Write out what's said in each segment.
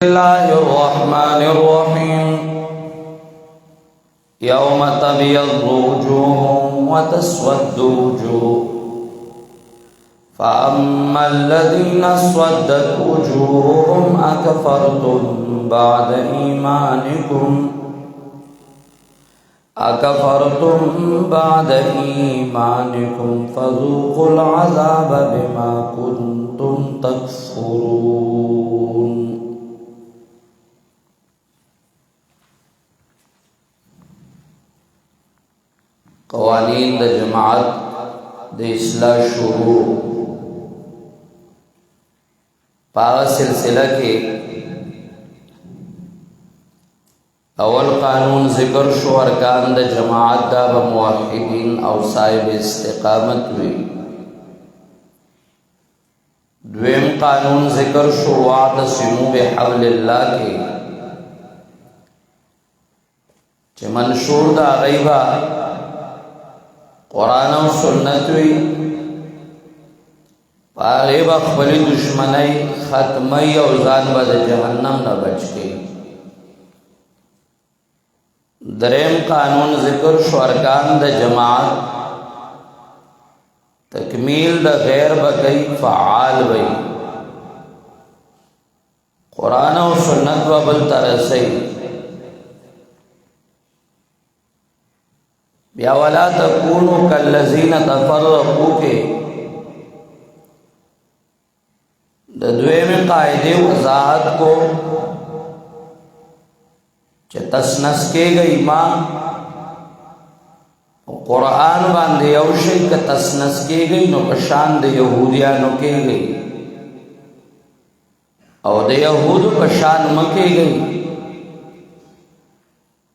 الله الرحمن الرحيم يوم تبيض وجوه وتسود وجوه فأما الذين اسودت وجوههم أكفرتم بعد إيمانكم فذوقوا العذاب بما كنتم تكفرون. قوانین د جماعت د اصلاح شروع پاغ سلسلہ کے اول قانون ذکر شو ارکان د جماعت دا موحدین او صاحب استقامت وی. دویم قانون ذکر شو واعتصموا بحبل اللہ کے چه منشور دا غیبہ قرآن و سنت وی پاغی بخبلی دشمنی ختمی او ځان به د جهنم نه بچ کی. دریم قانون ذکر شو ارکان د جماعت تکمیل د غیر بکی فعال بی قرآن و سنت و بل ترسی. یا ولا تکونوا کالذین تفرقوا کے دویم قاعدے وضاحت کو چه تسنس کے گئی ما قرآن باندے یوشی که تسنس کے گئی نو پشان دے یہودیانو کے گئی او دے یہودو پشان مکے گئی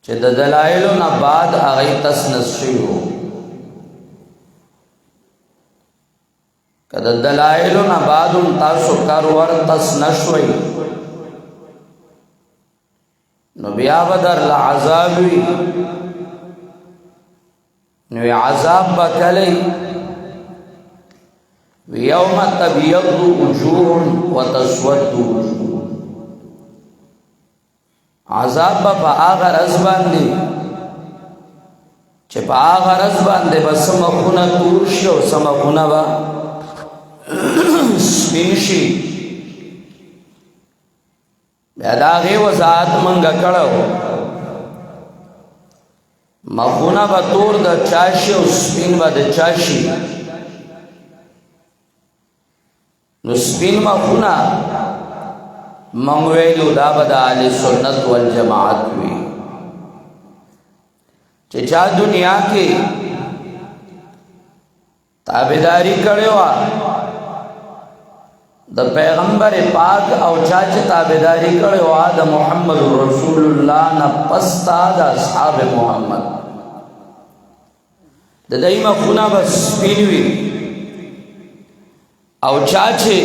چه د دلائلو نا بعد آغای تسنس شیو که د دلائلو نا بعد ان تاسو کرور تسنشوی نو بیا بدر لعذابی نو عذاب بکلی ویوم تبیض وجوه وتسود وجوه. عذاب با آغا رز باندے چه پا آغا رز باندے با سمخونا تورشی و سمخونا با سپینشی. بیاد آغی وضاحت منگا کڑو مخونا با تور دا چاشی و سپین با دا چاشی نو سپین مخونا منگویلو دا بدا اہل سنت والجماعت وی چا دنیا کی تابداری کرے وا دا پیغمبر پاک او چاچ تابداری کرے وا دا محمد رسول اللہ نا پستا دا اصحاب محمد دا دائمہ خونا بس پینوی او چاچے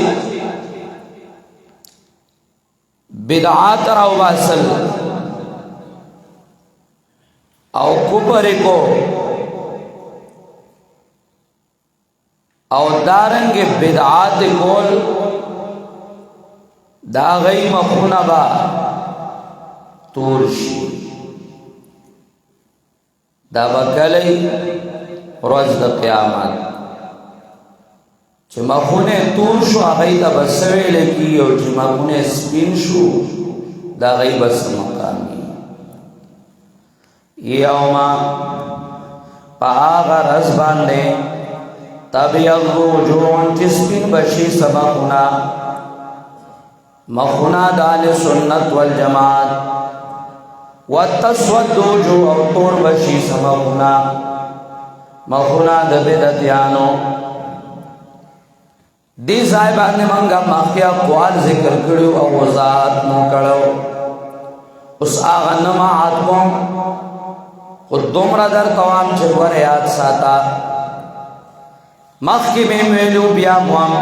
بدعات راو باسل او کفر کو او دارنگ بدعات کول دا غی مخونا با تورشی دا بکلی روز دا قیامت چه مخونه تور شو آغای دا بسوی لکی او چه مخونه سپین شو دا غی بس مقامی. یوما پا آغا رز باندے تبیض وجوه چه سپین بشی سمخونا مخونا دال سنت والجماعت وتسود وجوه او تور بشی سمخونا مخونا دا بدعتیانو. دی صاحبان نے منگا ماخی اقوال ذکر کرو او وضاحت مو کرو اس آغا نماعات کو خود دومرا در قوام چلور یاد ساتا مخی میں میلو بیا موام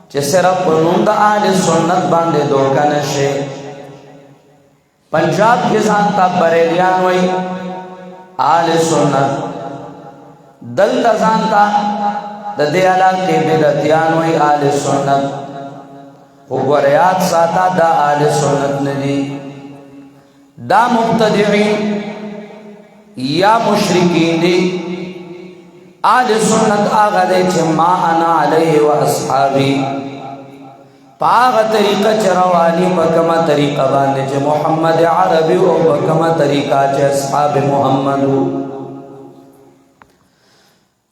چه صرف پنون دا آل سنت باندے دوکا نشے پنجاب کے زانتا بریلیان وی آل سنت دل دا زانتا د دې علاقې بدعتیان وی اهل سنت وګوریات ساته دا اهل سنت ندي دا مبتدعين یا مشرکین دی اهل سنت آغا دے چه ما انا علیہ و اصحابی پاغا طریقہ چروانی بکما طریقہ باندے چه محمد عربی و بکما طریقہ چه اصحاب محمد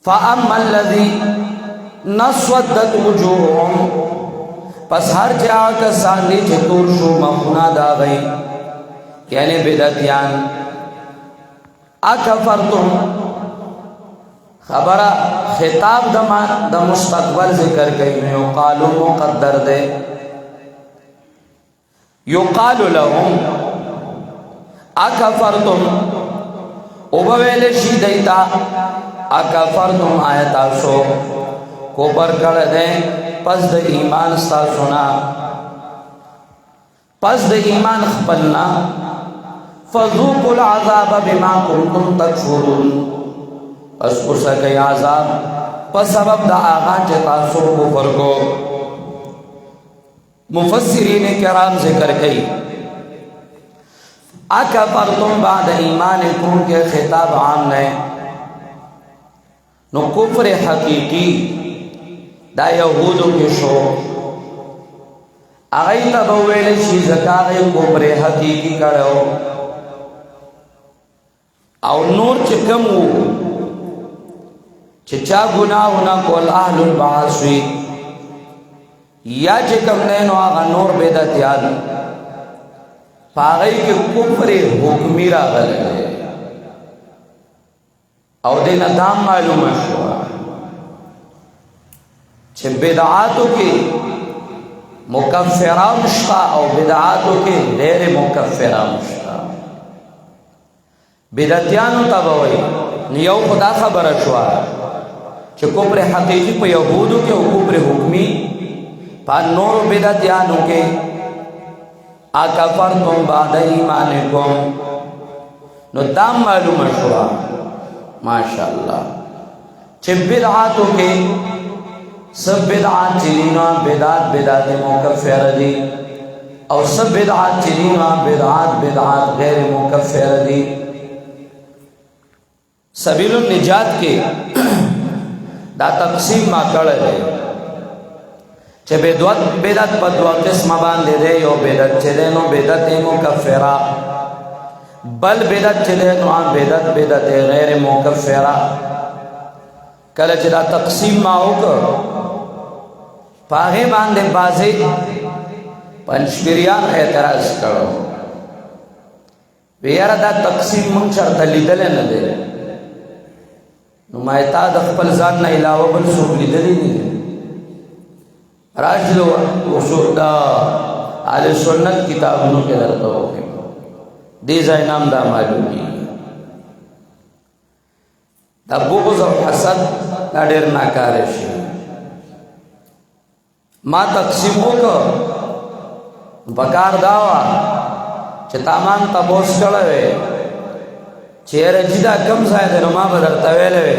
فَأَمَّا الَّذِي نَسْوَدَّتْ وُجُوهُمْ پس ہر جا کسان دی چه تور شو مخنا دا گئی یعنی بدعتیان اکفرتم خبر خطاب دا مستقبل ذکر کئی میں یقالو مقدر دے یقالو لهم اکفرتم اوبویل شیدیتا اکفرتم آیتا سو کوپر کر دے پس دا ایمان ستا سنا پس دا ایمان خپلنا فذوقوا العذاب بما كنتم تكفرون پس اسکے عذاب پس سبب دا آغا چتا سو کفر کو مفسرین کرام ذکر کئی اکفرتم بعد ایمانکم کے خطاب عام نے نو کفر حقیقی دا یہودو کے شو اغیی تبویل شیزکاغی کفر حقیقی کرو او نور چکم ہو چچا گناہونا کول اہل البعاثوی یا چکم نینو آغا نور بیدت یاد پاغی کے کفر حکمی را غلے او دین دام معلوم شوا چھ بدعاتو کے مکفرہ مشتا او بدعاتو کے غیر مکفرہ مشتا بدعتیانو تبوئی نیو خدا خبر شوا چھ کفر حقیقی پا یہودو کے او کفر حکمی پا نور بدعتیانو کے اکفرتم بعد ایمانکم نو دام معلوم شوا ماشاءاللہ چھ بدعاتو کے سب بدعات چلینو بدعات بدعات مکفر دی او سب بدعات چلینو بدعات بدعات غیر مکفر دی سبیل النجات کے دا تقسیم ما کڑ ہے چھ بدعت پا دو قسم باندے دے یو بدعت چھ دینو بدعت مکفرہ بل بدعت چھ دینو بدعت غیر مکفرہ کل چھ دا تقسیم ما ہوکر پاہے باندے بازی پنچگریان اعتراض کرو بیار دا تقسیم من شرط لیدلے ندے نمائتا دا خپل ذات نا علاوہ بل سوک لیدلی ندے راجلو اصول دا آل سنت کتابنوں کے درتا ہوگی دیزا انام دا معلومی دا بغض و حسد دا دیر ناکارشی ما تقسیموں کو بکار داوا چه تامان تبوس کڑوے چه رجیدہ کم زائده نو ما بدر طویلوے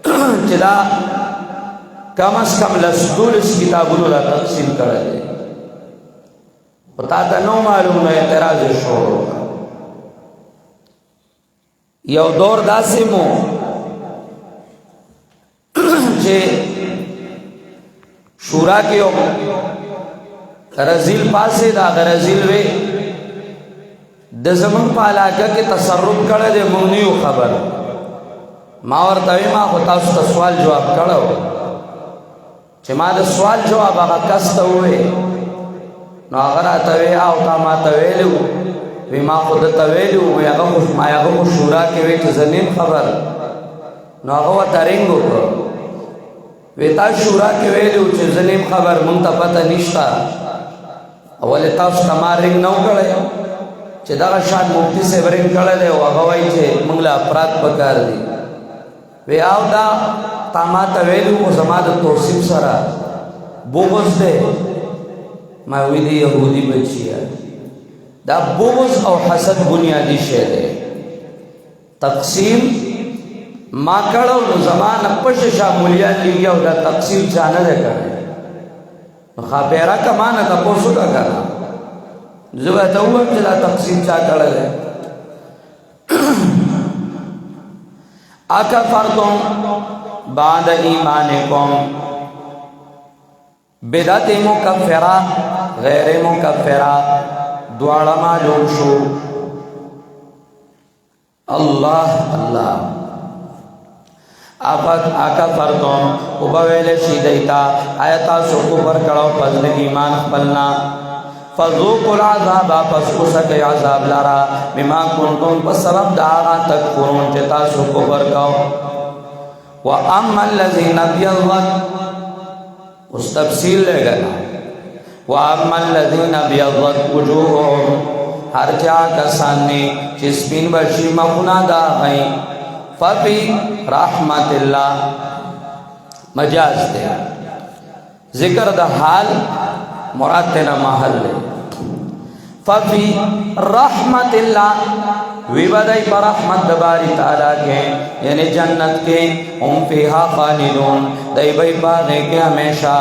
چه دا کم از کم لسدول اس کتابونو دا تقسیم کردے و تا تا نو معلوم نو اعتراض شور ہوگا یو دور داسی مو چه شورا کیو رزیل پاسے دا رزیل وے د زمن په علاقه کې تصرف کړه د مونږ خبر ما ورته ما خو تاسو ته سوال جواب کړو چې ما د سوال جواب هغه کسته وې نو هغه راته وې او تا ما ته ویلو وی ما خو د ته ویلو وی هغه ما هغه شورا کې وې چې زنیم خبر نو هغه ترنګ وکړ وی تا شورا کې ویلو چې زنیم خبر مونږ ته پته نشته اول تاسو تمارنګ نو کړی چه دا شان مفتی سے برنگ کڑا دے وغوائی چه منگلا افراد پکار دی وی آو دا تاماتا ویلو کو زمان دا توصیب سرا بغض دے ماوی دی یہودی بچی ہے دا بغض او حسد بنیادی شے دے تقسیم ما کڑا و زمان پش شامولیات لیا دا تقسیم چانا دے کرے خاپیرا کمانه تپوسو کا کرنا زبا تاوام چلا تقسیم چا کڑلے اکفرتم بعد ایمانکم بدعت مکفرہ غیر مکفرہ دوارا معلوم شو اللہ اللہ اکفرتم وبویل شیدیتا آیتا سوکو پر کڑو فضل ایمان خپلنا فذوقوا العذاب پس اسکے عذاب لارا بما کنتم پس سبب داغا تکفرون چتا سوکو پر کڑو وَأَمَّا الَّذِينَ ابْيَضَّتْ اس تفصیل لے گنا وَأَمَّا الَّذِينَ ابْيَضَّتْ وُجُوهُهُمْ ہر چا کسانی چسپین بشی مخنا دا غیں فَفِي رحمت اللہ مجاز دے ذکر دا حال مراد تینا محل لے فَفِي رحمت اللہ ویبدائی پر رحمت دباری تعالیٰ کے یعنی جنت کے ہم فیہا خالدون دائی بھائی باغے کے ہمیشہ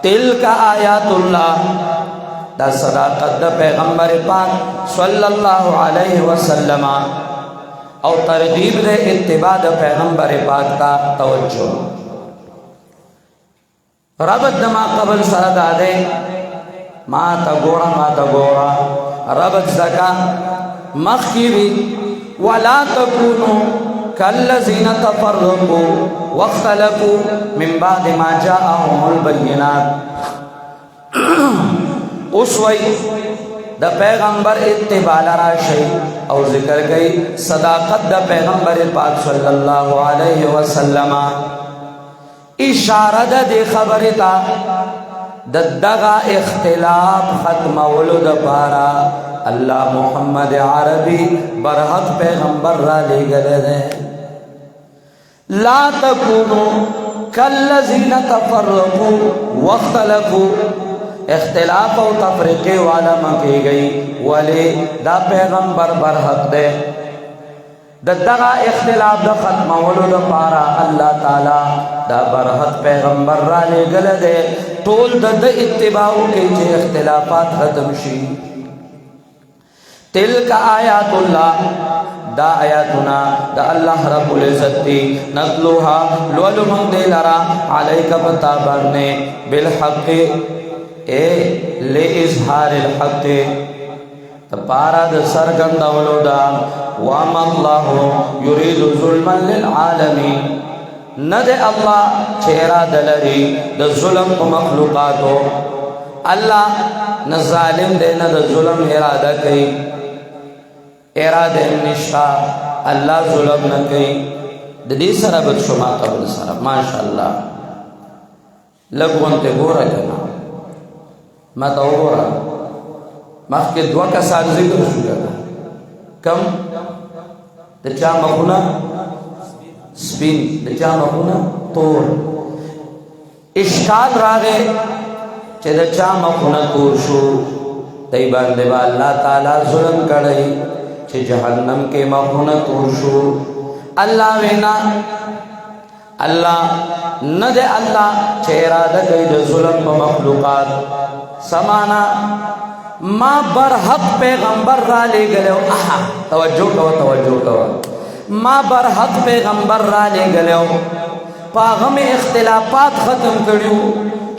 تلک آیات اللہ دا صداقت دا پیغمبر پاک صلی اللہ علیہ وسلم او ترغیب دے اتباع دا پیغمبر پاک تا توجہ ربط دما قبل سرد آدے ما تا گورا ربط زکا مخیری ولا تکونو کالذین تفرقوا واختلفوا من بعد ما جاءهم البینات اس وی دا پیغمبر اتباع لرا شئی او ذکر گئی صداقت دا پیغمبر پاک صلی اللہ علیہ وسلم اشارہ دا دے خبرتا دغا اختلاف ختم ولد پارا اللہ محمد عربی برحق پیغمبر را لے گلے دے لا تکونو کالذین تفرقوا واختلفوا اختلاف و تفریقے والا مکی گئی ولی دا پیغمبر برحق دے دغا اختلاف دا ختم ولد پارا اللہ تعالی دا برحق پیغمبر را لے گلے دے طول دا اتباعو کے چھے اختلافات ختم شی تلک آیات اللہ دا آیاتنا دا اللہ رب العزت تی نتلوها لولو من دے لرا علیکا بتابرنے بالحق لے اظہار الحق پارا دا سرگن دولو دا وَمَا اللَّهُ يُرِيدُ ظُلْمًا لِلْعَالَمِينَ ند اللہ چہرہ دلری دا ظلم کو مخلوقاتو اللہ نہ ظالم دے نہ دا ظلم ارادہ کئی ارادہ نشتا اللہ ظلم نہ کئی دی سرہ بد شما قبل سرہ ماشاءاللہ لگوان تے گورا کنا میں تو گورا مخ کے دعا کا ساتھ ذکر شکر کم دا چاہ مخونا سپین دچا مخونا تور اشکال راگے چه دچا مخونا تور شو تی باندے با اللہ تعالی ظلم کڑی چه جہنم کے مخونا تور شو اللہ وینا اللہ ند اللہ چه ارادہ کئی دے ظلم و مخلوقات سمانا ما برحق پیغمبر را لے گلے توجہ کوا ما برحق پیغمبر را لے گلیو پاغم اختلافات ختم کریو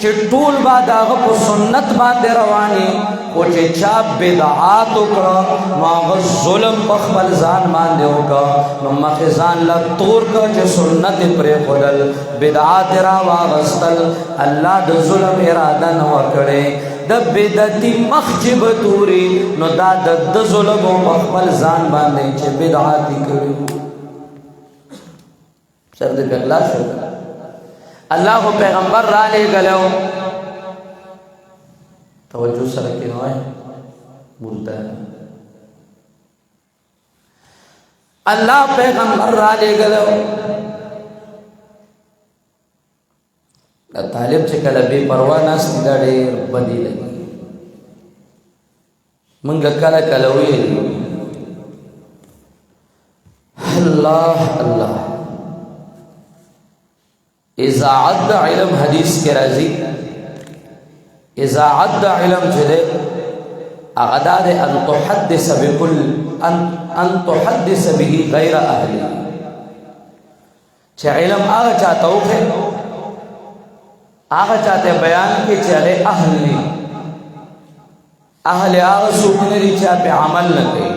چه طول بعد آغا پو سنت باندے روانی و چه چاپ بدعات اکرا نو آغا ظلم پخبل زان باندے ہوگا نو مخزان لطور کا چه سنت پر خودل بدعات را واغستل اللہ دا ظلم ارادہ نو کرے دا بدعتی مخجب توری نو دا ظلم و پخبل زان باندے چه بدعاتی کریو شرد پہ اخلاص شکر اللہ کو پیغمبر را لے گلو توجہ سرکی نوائے بولتا ہے اللہ پیغمبر را لے گلو طالب چکل بے پروانا سیدہ دیر بدی لگی منگا کلا کلوی اللہ اللہ اذاعت دا علم حدیث کے رازی اضاعت د علم چې ده هغه دا ده ان تحدث به غیر اهله، چې علم هغه چاته وکړي هغه چاته بیان کې چې هغه اهل نه اهل هغه څوک نه دي چې په عمل نه کوي،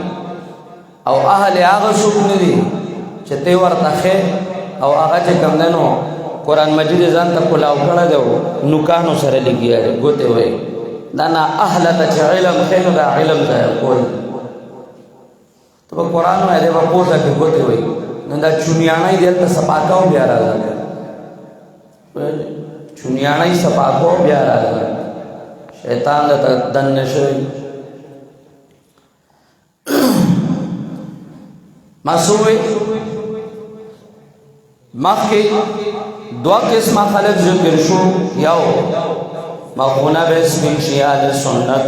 او اهل هغه څوک نه دي چې ته ورته او هغه چې کوم نه نو قرآن مجید ځان ته کولاو کړه دی نوکانو سره لګیږي ګوته وای دا نه اهل ته علم خینو دا علم ته کوئی ته قرآن وای دی په پوزه کې ګوته وای نو دا چونیانای دلته سپاکاو بیا راځي چونیانای سپاکاو بیا راځي شیطان د دن نشوي مسوي مخکې دوا قسمه خلق ذکر شو، یو مخونه به سپین شي اهل سنت،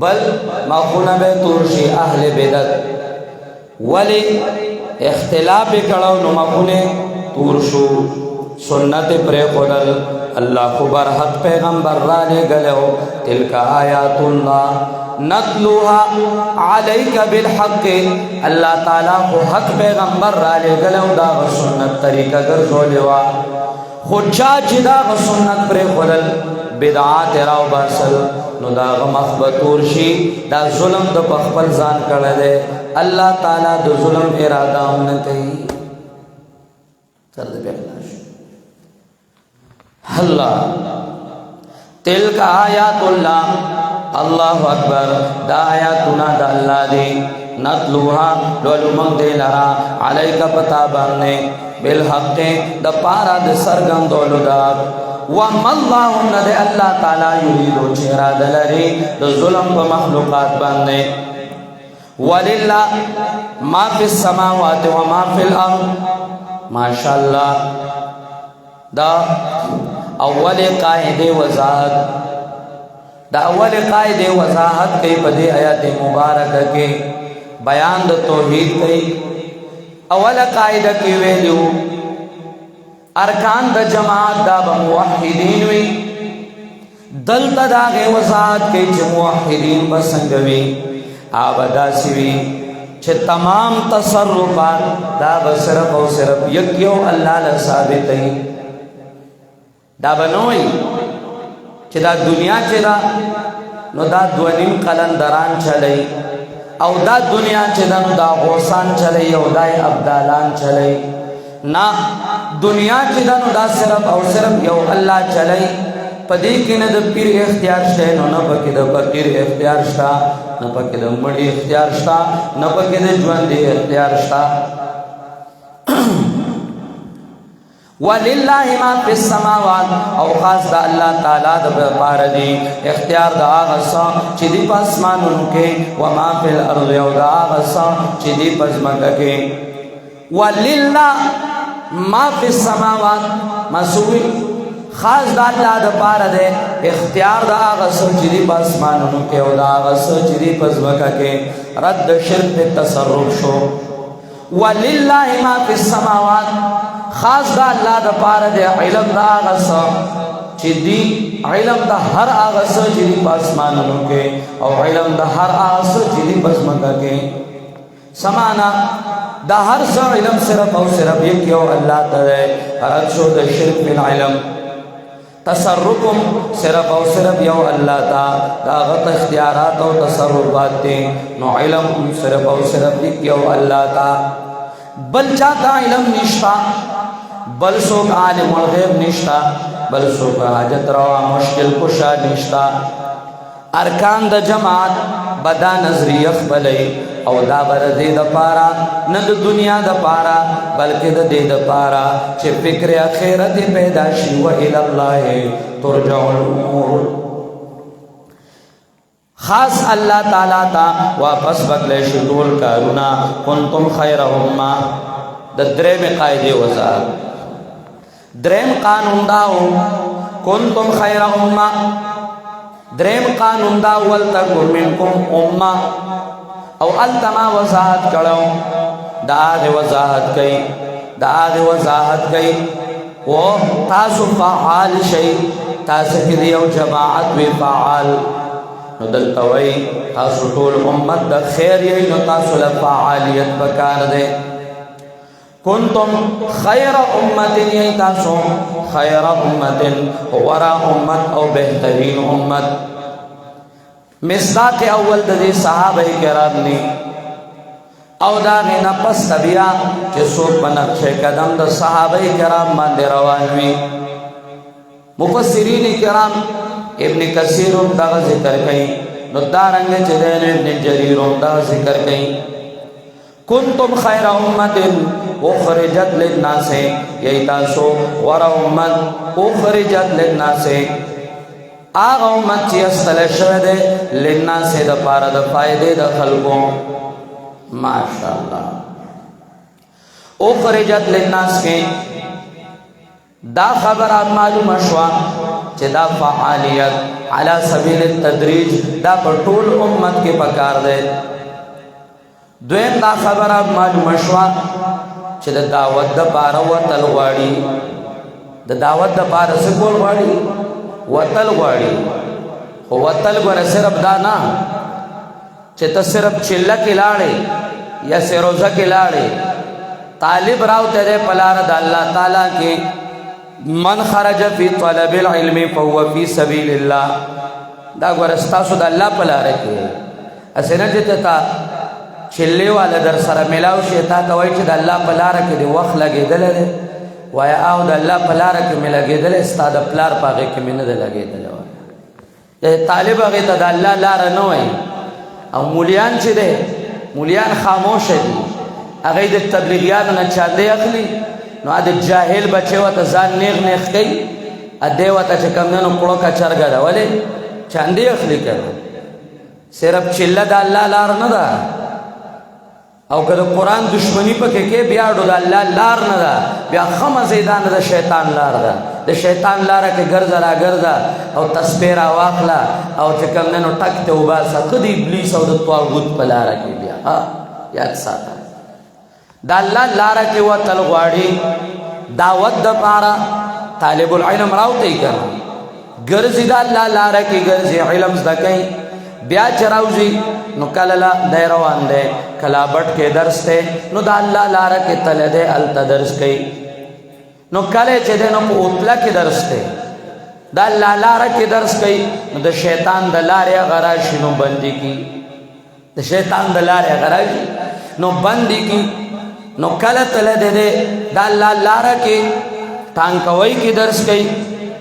بل مخونه به تور شي اهل بدعت. ولی اختلاف کړهو نو مخونه تور شو سنت پر خدل الله خبر حق پیغمبر را لګلو تلک آیات الله نتلوها علیک بالحق، اللہ تعالیٰ کو حق پیغمبر را لګلو دا سنت طریقہ ګرځولې وا خو چا چې دا سنت پر خدل بدعات راو باسل نو دا مخبتور شي دا ظلم د خپل ځان کړه دے الله تعالیٰ د ظلم اراده هم نه کوي. تر دې بخلاص الله تلک آیات الله اللہ اکبر دا آیاتنا دا اللہ دی نتلوها لولو منگ دے لرا علیکا پتا باننے بالحق دا پارا دے سرگم دولو دا وَمَا اللَّهُ نَدے اللہ تعالیٰ یریدو چہرہ دلری دا ظلم پا مخلوقات باننے وَلِلَّهِ مَا فِي السَّمَاوَاتِ وَمَا فِي الْأَرْضِ ماشاءاللہ دا اول قائد وضاحت دا اول قائد وضاحت کئی پدے آیات مبارکہ کے بیان دا توحید کئی اول قائد کی ویلیو ارکان دا جماعت دا بموحدین وی دلتا دا غی وضاحت کئی چھ موحدین بسنگوی آبدا سوی چھ تمام تصرفات دا بصرف و صرف یکیو اللہ لثابتی دا بنوئی چې دا دنیا چې دا نو دا دونیم قلندران چلی او دا دنیا چې دا نو دا غوثان چلی او دا ابدالان چلی نا دنیا چې دا نو دا صرف او صرف یو اللہ چلی پدې کې نه د پیر اختیار شته نو نه پکې د فقیر اختیار شته نه پکې د مړي اختیار شته نه پکې د ژوند اختیار شته. وَلِلَّهِ مَا فِي السَّمَاوَاتِ او خاص دا اللہ تعالیٰ دا پار دی اختیار دا آغسا چی دی پاسمانون کے وَمَا فِي الْأَرْضِ او دا آغسا چی دی پزمکہ کے وَلِلَّهِ مَا فِي السَّمَاوَاتِ مسوی خاص دا اللہ دا پار دے اختیار دا آغسا چی دی پاسمانون کے او دا آغسا چی دی پزمکہ کے رد شرک تصرف شو. وَلِلَّهِ مَا فِي السَّمَاوَاتِ خاص دا اللہ دا پارا دے علم دا آغسا چی دی علم دا ہر آغسا چی دی پاسمانوں کے او علم دا ہر آغسا چی دی پاسمکہ کے سمانا دا ہر سا علم صرف او صرف یکیو اللہ تا دے ارچو دا شرک من علم تصرفم صرف او صرف یو اللہ تا دا غط اختیارات او تصرفات تے نو علم صرف او صرف یکیو اللہ تا بل چاہتا علم نشتا بل سوک عالم الغیب نشتا بل سوک حاجت روا مشکل کشا نشتا. ارکان دا جماعت بدا نظری اخبلی او دا بر دے دا پارا ند دنیا دا پارا بلکہ دا دے دا پارا چھ فکر اخیرت پیدا شی و الاللہ ترجع الامور خاص اللہ تعالیٰ تا واپس بکلے شدول کارونا کنتم خیر امہ دا درم قائد وزار درم قانون داو کنتم خیر امہ درم قانون داو ولتکن منکم امہ او التما وضاحت کرو دا آغ وضاحت کئی وہ تاسو فعال شئی تاسو کې دی او جماعت وی فعال نو دلته وای تاسو ټول امت د خیر یې نو تاسو له فعالیت پکار دی کنتم خیر امت یې تاسو خیر امت ورا امت او بهترین امت مصداق اول د دې صحابه کرام ني او دا غنا پس بیا چې څوک په نقش قدم د صحابه کرام باندې روان وي مفسرین کرام ابن کثیر دا ذکر کوي نو دا رنګ چې ابن جریر دا ذکر کوي کنتم خیر امت اخرجت للناس یی تاسو ورا امت اخرجت للناس آغا امت چی استل شوه ده للناس ده پارا ده فائده ده خلقو ماشاءاللہ اخرجت للناس کے دا خبرات معلوم شوا چه دا فعالیت علی سبیل التدریج دا پر طول امت کے پکار دے دویم دا خبرات معلوم شوا چه دا دعوت دا پارا وطل غاڑی دا دعوت دا پارا سکول غاڑی وطل غاڑی خو وطل غاڑی صرف دا نا چه تا صرف چلہ کی لاڑے یا سروزہ کی لاڑے طالب راو تیرے پلار دا اللہ تعالیٰ کے من خرج فی طلب العلم فهو فی سبیل اللہ دا گورستاسو دا اللہ پلار کے اسے نا جتے تا چلے والا در سر ملاو شیطا تا وی چه دا اللہ پلار کے دی وقت لگے دلے دے وایا آو دا اللہ پلار کے میں لگے دلے استا دا پلار پاگے کے میں ندے لگے دلے وایا طالب آگے تا دا اللہ لارا نوئی او مولیان چه دے مولیان خاموش دی اگه د تبلیغیانو نه چاندې اخلي نو د جاهل بچي وته ځان نیغ نیغ کوي ا دې وته چې کم نه کړو کا چرګا دا ولې چاندې اخلي کړه صرف چله د الله لار نه ده او کله قران دشمنی پکې کې بیا د الله لار نه ده بیا خمه زیدان د شیطان لار ده د شیطان لار کې ګرځا را ګرځا او تسبیح را واخلا او چې کم نه ټک ته وباسه کدی ابلیس او د طاغوت په لار کې بیا ها یاد ساته دا اللہ لارا کے وطل غواڑی دعوت دا پارا طالب العلم راو تی کرا گرزی دا اللہ لارا کی گرزی علم زدا کئی بیا چراوزی نو کلالا دے روان دے کلا بٹ کے درس تے نو دا اللہ لارا کے تل دے علتا درس کئی نو کلے چے دے نو پو اطلا کی درس تے دا اللہ لارا کی درس کئی نو دا شیطان دا لارے غراشی نو بندی کی دا شیطان دا لارے غراشی نو بندی کی نو کله تله دے دے دا اللہ لارا کی تانکوئی کی درس کئی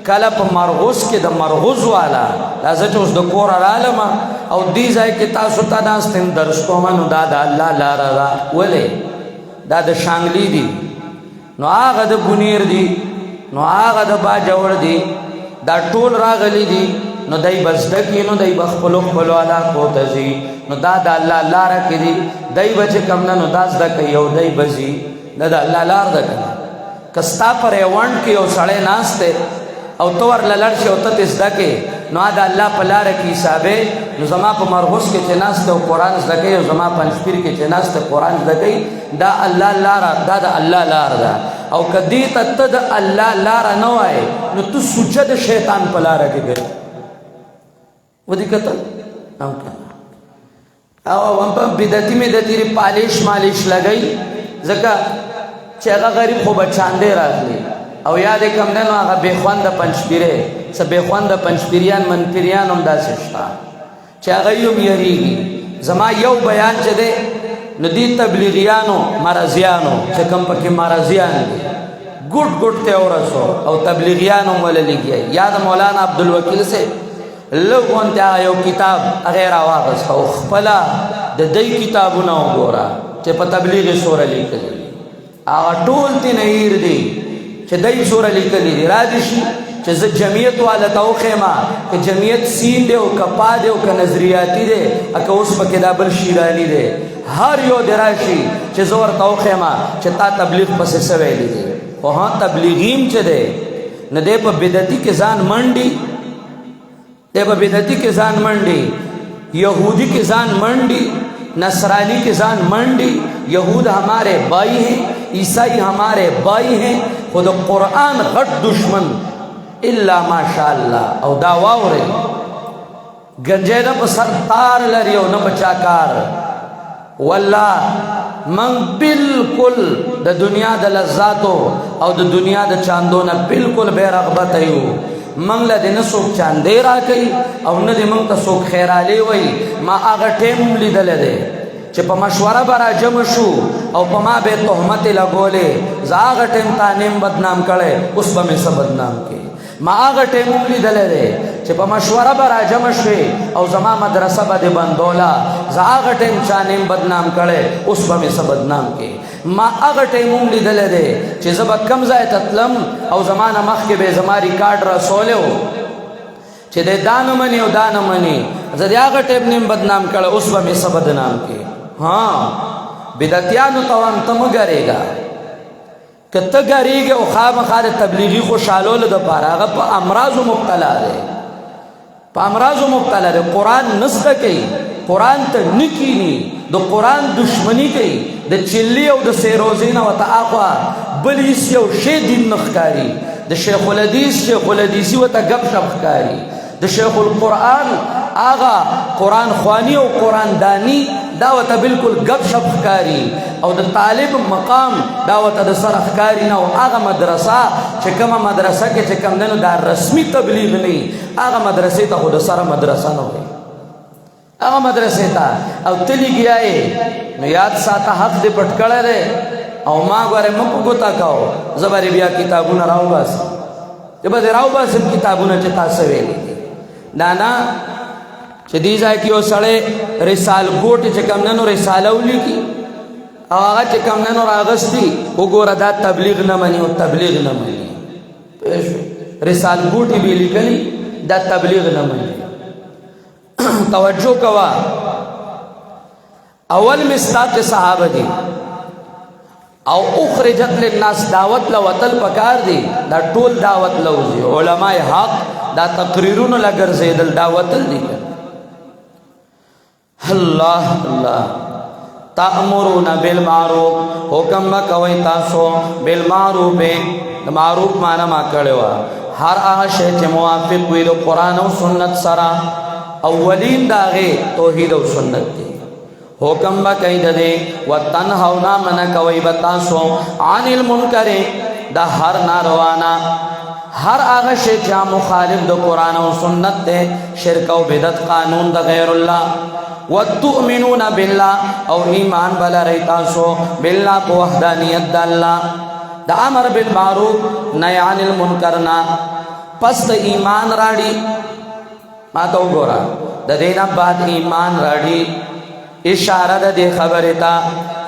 کله پا مرغوز کی دا مرغوز والا لازا چوز دا کورا رالما او دیزائی کی تاسو تا ناستیم درس کو منو دا دا اللہ لارا دا ولی دا دا شانگلی دی نو آغا دا بنیر دی نو آغا دا باجور دی دا ټول راغلی دی نو دای بزدکی نو دای بخپلو خپلو علا کوتزی نو دا دا اللہ لارا کی دی دای بچه کمنا نو داز دا کئی او دای بزی دا دا اللہ لار دا کنا کستا پر ایوانٹ کی او سڑے ناستے او تور للڑشی او تتس دا کے نو دا اللہ پلار کی حسابے نو زما پا مرغوز کے چناستے او قرآن دا کئی او زما پنچپیر کے چناستے قرآن دا کئی دا اللہ لارا دا دا اللہ لار دا او کدیتا تد اللہ لارا نو آئے نو تو سجد شیطان پلارا کے گئے وہ دیکھتا نو کنا او ومپا بدتی میں دتیری پالیش مالیش لگئی زکا چیغا غریب خوبا چاندے راکلی او یاد کم دنو آغا بیخوان دا پنچپیرے سا بیخوان دا پنچپیریان منپیریان ام دا سشتا چیغا یوم یریگی زما یو بیان چے دے ندی تبلیغیانو مرضیانو چکم پکی مرضیان دی گٹ گٹ تے اورسو او تبلیغیانو مولا لگیا یاد مولانا عبدالوکیل سے لوگون تے آگا یو کتاب اغیر آواغس او خپلا دا دی کتابو ناو گورا چے پا تبلیغ سورہ لکلی آگا ٹول تی نہیر دی چے دی سورہ لکلی دی را دیشی چے زد جمعیت والا تاو خیمہ کہ جمعیت سین دے او کپا دے او کا نظریاتی دے اکا اس پا کدابل شیرانی دے ہر یو دراشی چے زور تاو خیمہ چے تا تبلیغ پس سویلی دے وہاں تبلیغیم چے دے ندے پا بدتی کے زان منڈی دے پا بدتی کے زان منڈی یہودی کے زان منڈی نصرانی کے زان منڈی یہود ہمارے بائی ہیں عیسائی ہمارے بائی ہیں خود قرآن غٹ دشمن الا ماشاء الله. او دا واوري گنجے نہ پسر تار لریو نہ بچاکار. والله من بالکل د دنیا د لذاتو او د دنیا د چاندو نه بالکل بے رغبت ایو. من له دې نه څوک چاندې راکوي او نه دې موږ ته څوک خیرالی وایي. ما هغه ټیم لیدلی دی چې په مشوره به را جمع شو او په ما به تهمتې لګولې. زه هغه ټیم تا نیم بدنام کړی، اوس به مې څه بدنام کړي. ما هغه ټیم هم لیدلی دی چې په مشوره به را جمع شوې او زما مدرسه به دې بندوله. زه هغه ټیم چا نیم بدنام کړی، اوس به مې څه بدنام کړي. ما هغه ټیم هم لیدلی دی چې زه به کم ځای ته تلم او زما نه مخکې به یې زما ریکارډ رسولی و چې دی دا نه مني او دا نه مني. زه د هغه ټیم نیم بدنام کړی، اوس به مې څه بدنام کړي. بدعتیانو ته وایم ته مه ګرېږه. که ته ګرېږې او خامخا د تبلیغي خوشحالولو دپاره هغه په امراضو مبتلا دی، په امراضو مبتلا دی. قرآن نه زده کوي، قرآن ته نه کیني، د قرآن دشمني کوي. د چلي او د سیروزې نه ورته اخوا بل هېڅ یو شی دین نه ښکاري. د شیخ الحدیث شیخ الحدیثي ورته ګپ شپ ښکاري. د شیخ القرآن آغا قرآن خوانی او قرآن دانی دا ورته بالکل ګپ شپ ښکاري. او د طالب مقام دا ورته د سره ښکاري نه. او هغه مدرسه چې کومه مدرسه کې چې کوم دی نو دا رسمي تبلیغ نه وي، هغه مدرسې ته خو د سره مدرسه نه وایي، هغه مدرسې ته. او ته لګیا یې نو یاد ساته حق دې پټ کړی دی. او ما ګورې مه په ګوته کوو، زه به بیا کتابونه راوباسم، زه به دې راوباسم کتابونه چې تاسو ویلي دي. دا نه چې دې ځای کې یو سړی رسال ګوټې چې کوم دی نو رساله ولیکي او هغه چې کوم دی نو راغستي وګوره دا تبلیغ نه مني او تبلیغ نه مني. پوه شوې؟ رسال ګوټې به یې لیکلي دا تبلیغ نه مني. توجه کوه، اول مصداق صحابه دي او اخرجت للناس دعوت لوتل پکار دي. دا ټول دعوت لوزي. علماء حق دا تقریرونو لګرځېدل دعوتل دي. الله الله. تأمرون بالمعروف، حکم کوي تاسو بالمعروف. د معروف معنا ما کړو هر هغه شی چې موافق وي د قرآن او سنت سره. اولین داغه توحید او سنت دی. حکم با کوي د دې وتنهون من کوي بتاسو عن المنکر دا هر ناروانا هر هغه شی چې مخالف د قرآن او سنت دی، شرک او بدعت قانون د غیر الله. وتؤمنون بالله او ایمان بلری تاسو بالله په وحدانیت د الله. د امر بالمعروف نهی عن المنکر نه پس د ایمان راړي. ما ته وګوره د دې نه بعد ایمان راړي. اشاره د دې خبرې ته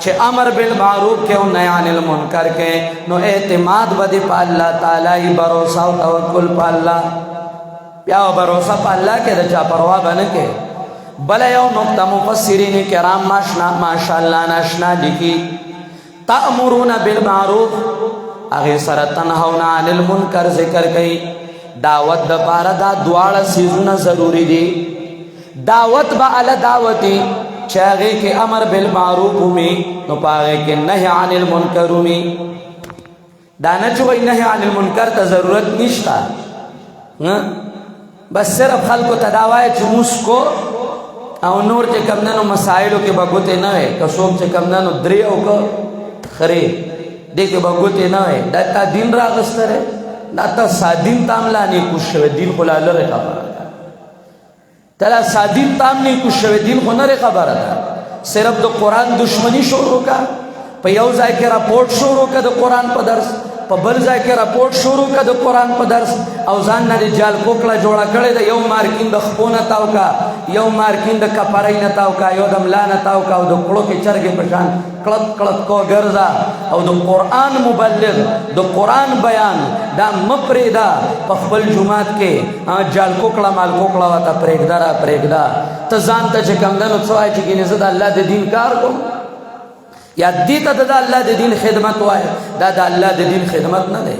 چې امر بالمعروف کې او نهی عن المنکر کې نو اعتماد بده په الله تعالی، باور او توکل په الله. بیا باور په الله کې د چا پروا باندې کې. بل یو نقطه مفسرین کرام ماشاءالله ناشنا لیکي تأمرون بالمعروف هغه سره تنهون عن المنکر ذکر کوي. دعوت د پاره دا دواړه سيزونه ضروری دي. دعوت به ال دعوتي چې هغه کې امر بالمعروف ومي نو پاره کې نهي عن المنکر ومي. دا نه چې نهي عن المنکر ته ضرورت نشته، بس صرف خلکو ته دا وایي چې مسکو او نور چې کم ننو مسائلو کې بګوتې نه وي. که څوک چې کم ننو درې او که خرې دې کې بګوتې نه وي. دا تا دین راغسته دی، دا تا سادین تام لا نه کوش شوی. دین خو لا لرې خبره ده، ته لا سادین تام نه کوش شوی. دین خو نرې خبره ده. صرف د قرآن دشمنی شروع کا، په یو ځای کې راپورټ شروع کا د قرآن په درس، په بل ځای کې راپورټ شروع کا د قرآن په درس، او ځان نه جال کوکړه جوړه کړې ده. یو مارکین د خپو نه تاو کا، یو مارکین د کپړۍ نه تاو کا، یو د ملا نه تاو کا، او د کړو کې چرګې په شان کړت کړت کو ګرځا. او د قرآن مبلغ د قرآن بیان دا مپرېږده په خپل جومات کې جال کوکړه مال کوکړه ورته پرېږده را پرېږده. ته ځان ته چې کوم دی نو څه وایې چې ګینې زه د الله د دین کار کوم، یا دې ته د الله د دین خدمت وایي. دا د الله د دین خدمت نه دی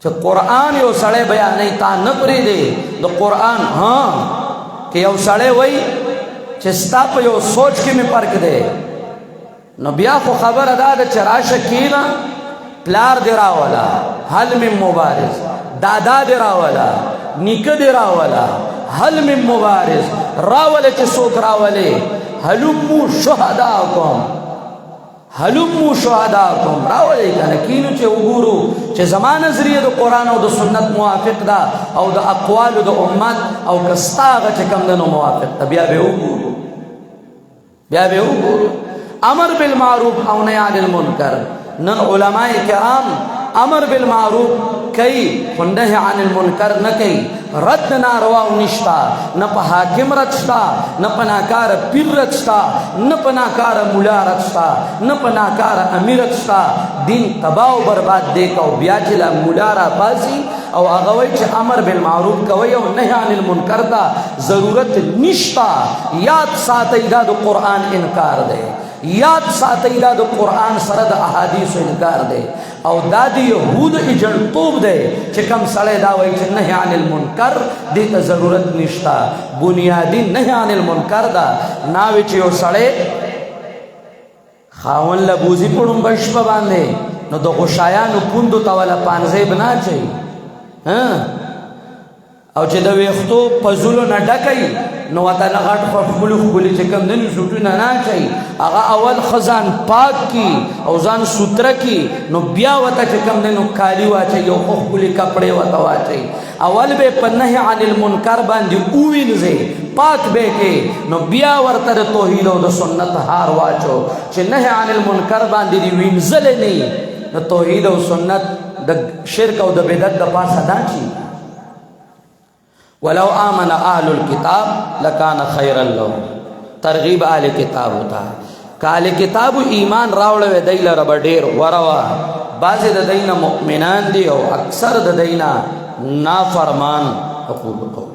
چې قرآن یو سړی بیانوي تا نه پرېږدې. د قرآن که یو سړی وایي چې ستا په یو سوچ کې مې فرق دی، نو بیا خو خبره دا ده چې راشه کښېنه پلار دی راولا حل من مبارز دادا دی راولا نیکه دی راولا حل من مبارز راوله چې څوک راولې هلمو شهداکم هلمو شهداکم راولې کنه کینو چې وګورو چې زما نظریه د قرآن او د سنت موافق ده او د اقوالو د امت او کستا هغه چې کوم دنو موافق ده بیا به وګورو امر بالمعروف او نهی عن المنکر نن علماء کرام امر بالمعروف کئی نهی عن المنکر نہ کئی رد ناروا نشتا نہ پا حاکم رچتا نہ پا ناکار پیر رچتا نہ پا ناکار مولا رچتا نہ پا ناکار امیر رچتا دین تباہ و برباد دے کا بیا چلا مولا را بازی او اغوی چھ امر بالمعروف کوئی او نهی عن المنکر دا ضرورت نشتا یاد ساتی دا دو قرآن انکار دے یاد ساتی دا دو قرآن سرد احادیث انکار دے او دا دی یهود اجنطوب دے چکم سڑے داوئی چھ نهی عن المنکر دیتا ضرورت نشتا بنیادی نهی عن المنکر دا ناوی چیو سڑے خاون لبوزی پڑھن بشپا باندے نو دو غشایانو پوندو تاوالا پانزے بنا چاہی او چې د ویختو پزولو نه ډکای نو وته نه غټ خپل چې کم دنو شوټونه نه چي هغه اول خزان پاک کی او ځان سوتره کی نو بیا وته چې کم دنو کالی واچي یو خپل کپڑے وته واچي اول به پنه عن المنکر باندې اوینځي پاک به کې نو بیا ورته توحید او د سنت هار واچو چې نه عن المنکر باندې دی وینځل نه نو توحید او سنت د شرک او د بدعت د پاسه دا چی ولو آمن اهل الكتاب لکان خیر لهم ترغیب اهل کتاب ہوتا کہ اهل کتاب ایمان راوڑے دیل رب ډیر وروا بعض د دینه مؤمنان دی او اکثر د دینه نافرمان اقول قول